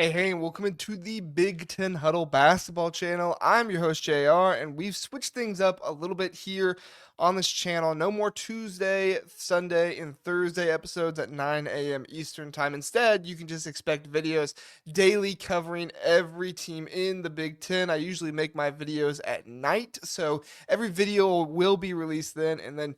Hey, and welcome into the Big Ten Huddle basketball channel. I'm your host, JR, and we've switched things up a little bit here on this channel. No more Tuesday, Sunday, and Thursday episodes at 9 a.m. Eastern Time. Instead, you can just expect videos daily covering every team in the Big Ten. I usually make my videos at night, so every video will be released then, and then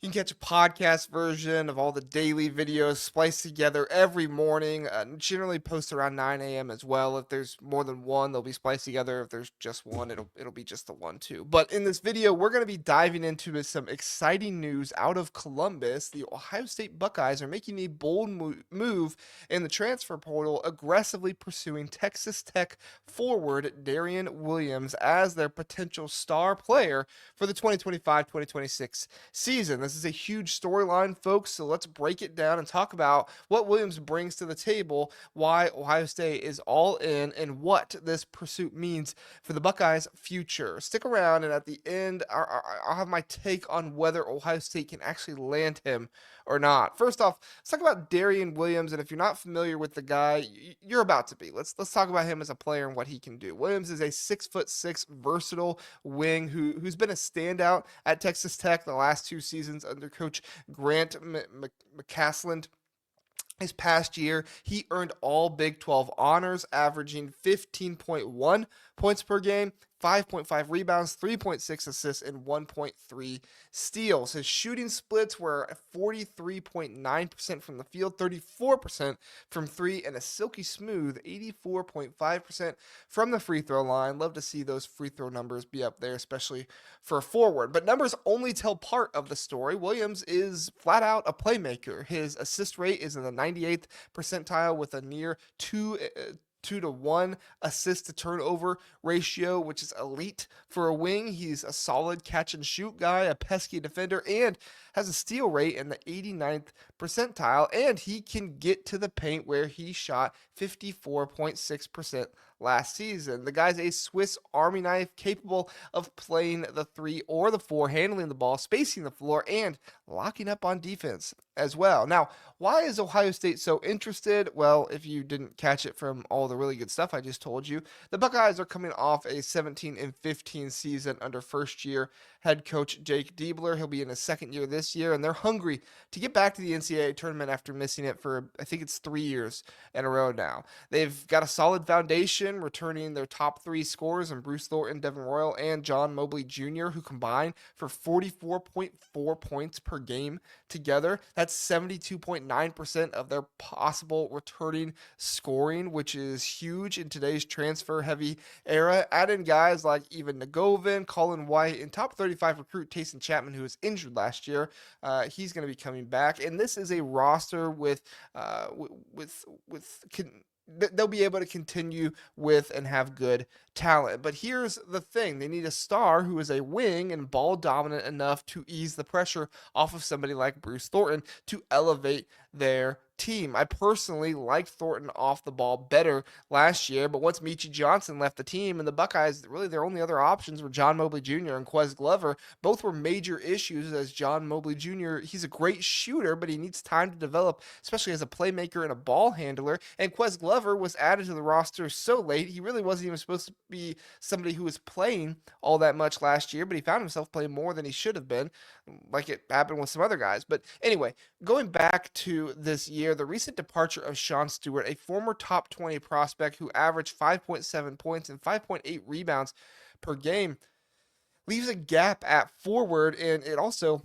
you can catch a podcast version of all the daily videos spliced together every morning. Generally post around 9 a.m. as well. If there's more than one, they'll be spliced together. If there's just one, it'll be just the one too. But in this video, we're going to be diving into some exciting news out of Columbus. The Ohio State Buckeyes are making a bold move in the transfer portal, aggressively pursuing Texas Tech forward Darian Williams as their potential star player for the 2025-2026 season. This is a huge storyline, folks, so let's break it down and talk about what Williams brings to the table, why Ohio State is all in, and what this pursuit means for the Buckeyes' future. Stick around, and at the end, I'll have my take on whether Ohio State can actually land him or not. First off, let's talk about Darian Williams, and if you're not familiar with the guy, you're about to be. Let's talk about him as a player and what he can do. Williams is a 6'6" versatile wing who's been a standout at Texas Tech the last two seasons under Coach Grant McCasland. His past year, he earned all Big 12 honors, averaging 15.1 points per game, 5.5 rebounds, 3.6 assists, and 1.3 steals. His shooting splits were 43.9% from the field, 34% from three, and a silky smooth 84.5% from the free throw line. Love to see those free throw numbers be up there, especially for a forward. But numbers only tell part of the story. Williams is flat out a playmaker. His assist rate is in the 98th percentile with a near 2 to 1 assist to turnover ratio, which is elite for a wing. He's a solid catch and shoot guy, a pesky defender, and has a steal rate in the 89th percentile. And he can get to the paint where he shot 54.6% last season. The guy's a Swiss Army knife, capable of playing the three or the four, handling the ball, spacing the floor, and locking up on defense as well. Now, why is Ohio State so interested? Well, if you didn't catch it from all the really good stuff I just told you, the Buckeyes are coming off a 17-15 season under first-year head coach Jake Diebler. He'll be in his second year this year, and they're hungry to get back to the NCAA tournament after missing it for, I think it's 3 years in a row now. They've got a solid foundation, returning their top three scorers in Bruce Thornton, Devin Royal, and John Mobley Jr., who combine for 44.4 points per game together. That's 72.9% of their possible returning scoring, which is huge in today's transfer-heavy era. Add in guys like Ivan Nagovin, Colin White, and top 35 recruit Tayson Chapman, who was injured last year. He's going to be coming back, and this is a roster they'll be able to continue with and have good talent. But here's the thing. They need a star who is a wing and ball dominant enough to ease the pressure off of somebody like Bruce Thornton to elevate their team. I personally liked Thornton off the ball better last year, but once Michi Johnson left the team and the Buckeyes, really their only other options were John Mobley Jr. and Quez Glover. Both were major issues as John Mobley Jr., he's a great shooter, but he needs time to develop, especially as a playmaker and a ball handler. And Quez Glover was added to the roster so late, he really wasn't even supposed to be somebody who was playing all that much last year, but he found himself playing more than he should have been, like it happened with some other guys. But anyway, going back to this year, the recent departure of Sean Stewart, a former top 20 prospect who averaged 5.7 points and 5.8 rebounds per game, leaves a gap at forward, and it also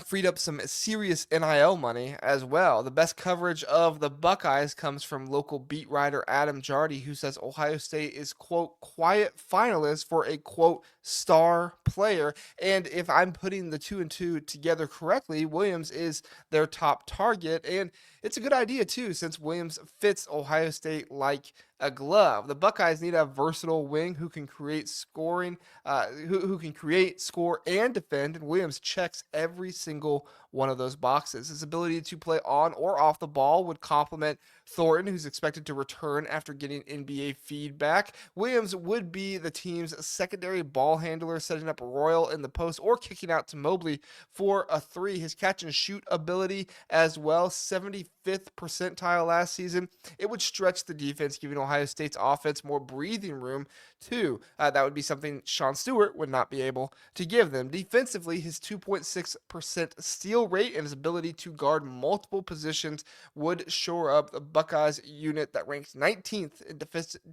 freed up some serious NIL money as well. The best coverage of the Buckeyes comes from local beat writer Adam Jardy, who says Ohio State is, quote, quiet finalist for a, quote, star player. And if I'm putting the two and two together correctly, Williams is their top target. And it's a good idea, too, since Williams fits Ohio State like a glove. The Buckeyes need a versatile wing who can create scoring, who can create, score, and defend. And Williams checks every single one of those boxes. His ability to play on or off the ball would complement Thornton, who's expected to return after getting NBA feedback. Williams would be the team's secondary ball handler, setting up Royal in the post or kicking out to Mobley for a three. His catch and shoot ability as well, 75th percentile last season. It would stretch the defense, giving Ohio State's offense more breathing room, too. That would be something Sean Stewart would not be able to give them. Defensively, his 2.6% steal rate and his ability to guard multiple positions would shore up the Buckeyes unit that ranks 19th in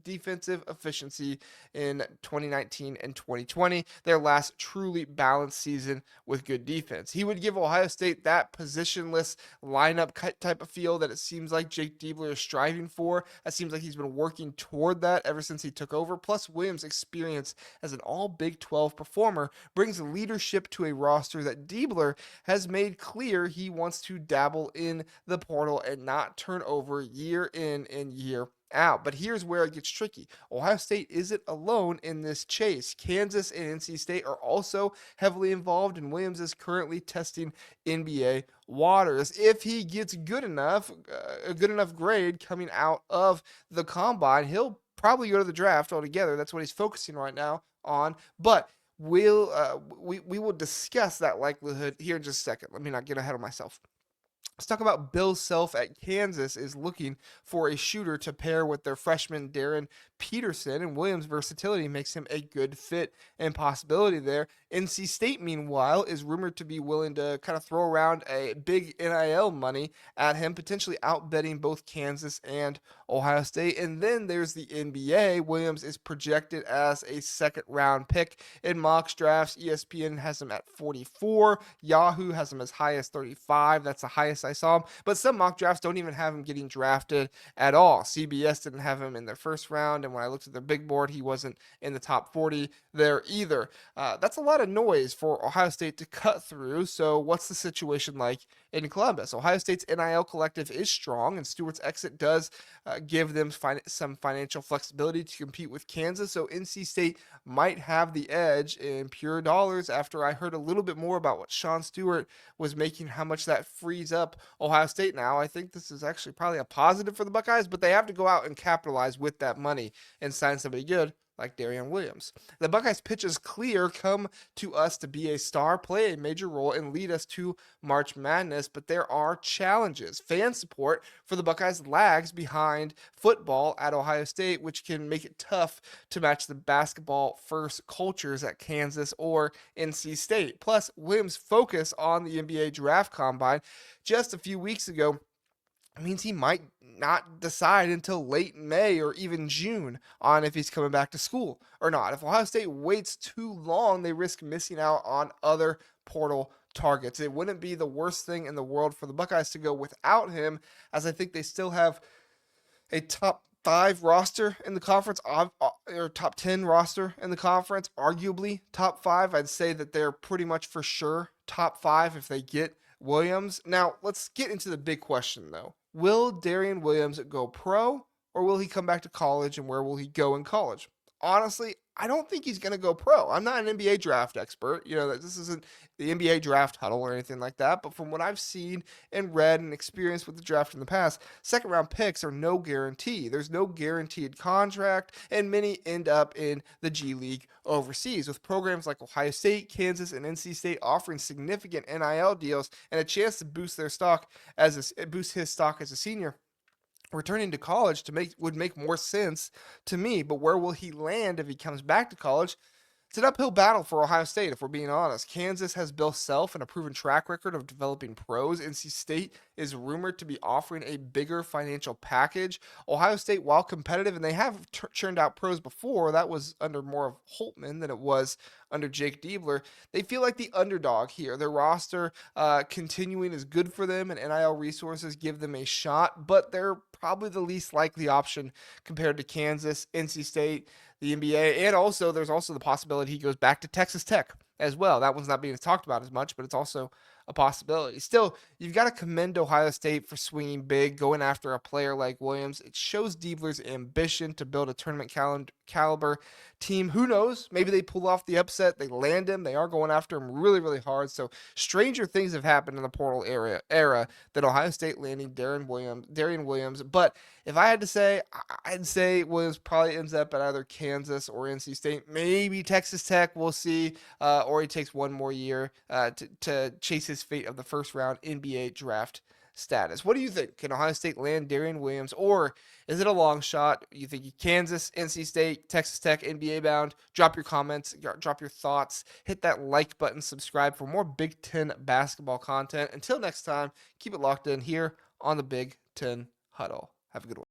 defensive efficiency in 2019 and 2020, their last truly balanced season with good defense. He would give Ohio State that positionless lineup type of feel that it seems like Jake Diebler is striving for. It seems like he's been working toward that ever since he took over. Plus, Williams' experience as an all Big 12 performer brings leadership to a roster that Diebler has made clear he wants to dabble in the portal and not turn over year in and year out. But here's where it gets tricky. Ohio State isn't alone in this chase. Kansas and NC State are also heavily involved, and Williams is currently testing NBA waters. If he gets good enough, a good enough grade coming out of the combine, he'll probably go to the draft altogether. That's what he's focusing right now on. But we will discuss that likelihood here in just a second. Let me not get ahead of myself. Let's talk about Bill Self at Kansas is looking for a shooter to pair with their freshman Darren Peterson, and Williams' versatility makes him a good fit and possibility there. NC State, meanwhile, is rumored to be willing to kind of throw around a big NIL money at him, potentially outbidding both Kansas and Ohio State. And then there's the NBA. Williams is projected as a second-round pick in mock drafts. ESPN has him at 44. Yahoo has him as high as 35. That's the highest I saw him. But some mock drafts don't even have him getting drafted at all. CBS didn't have him in their first round, and when I looked at their big board, he wasn't in the top 40 there either. That's a lot of noise for Ohio State to cut through. So what's the situation like in Columbus? Ohio State's NIL collective is strong, and Stewart's exit does give them some financial flexibility to compete with Kansas. So NC State might have the edge in pure dollars after I heard a little bit more about what Sean Stewart was making, how much that frees up Ohio State now. I think this is actually probably a positive for the Buckeyes, but they have to go out and capitalize with that money and sign somebody good like Darian Williams. The Buckeyes' pitch is clear: come to us to be a star, play a major role, and lead us to March Madness. But there are challenges. Fan support for the Buckeyes lags behind football at Ohio State, which can make it tough to match the basketball-first cultures at Kansas or NC State. Plus, Williams' focus on the NBA draft combine just a few weeks ago means he might not decide until late May or even June on if he's coming back to school or not. If Ohio State waits too long, they risk missing out on other portal targets. It wouldn't be the worst thing in the world for the Buckeyes to go without him, as I think they still have a top 5 roster in the conference, or top 10 roster in the conference, arguably top 5. I'd say that they're pretty much for sure top 5 if they get Williams. Now, let's get into the big question, though. Will Darian Williams go pro, or will he come back to college, and where will he go in college? Honestly, I don't think he's going to go pro. I'm not an NBA draft expert. This isn't the NBA draft huddle or anything like that. But from what I've seen and read and experienced with the draft in the past, second round picks are no guarantee. There's no guaranteed contract, and many end up in the G League overseas, with programs like Ohio State, Kansas, and NC State offering significant NIL deals and a chance to boost his stock as a senior. Returning to college would make more sense to me, but where will he land if he comes back to college? It's an uphill battle for Ohio State, if we're being honest. Kansas has Bill Self and a proven track record of developing pros. NC State is rumored to be offering a bigger financial package. Ohio State, while competitive, and they have churned out pros before, that was under more of Holtman than it was under Jake Diebler. They feel like the underdog here. Their roster continuing is good for them, and NIL resources give them a shot, but they're probably the least likely option compared to Kansas, NC State, the NBA, and there's also the possibility he goes back to Texas Tech. as well. That one's not being talked about as much, but it's also a possibility. Still, you've got to commend Ohio State for swinging big, going after a player like Williams. It shows Diebler's ambition to build a tournament caliber team. Who knows? Maybe they pull off the upset. They land him. They are going after him really, really hard. So stranger things have happened in the portal era than Ohio State landing Darian Williams. But if I had to say, I'd say Williams probably ends up at either Kansas or NC State, maybe Texas Tech. We'll see, or he takes one more year to chase his fate of the first round NBA draft status. What do you think? Can Ohio State land Darian Williams, or is it a long shot? You think Kansas, NC State, Texas Tech, NBA bound? Drop your comments, drop your thoughts, hit that like button, subscribe for more Big Ten basketball content. Until next time, keep it locked in here on the Big Ten Huddle. Have a good one.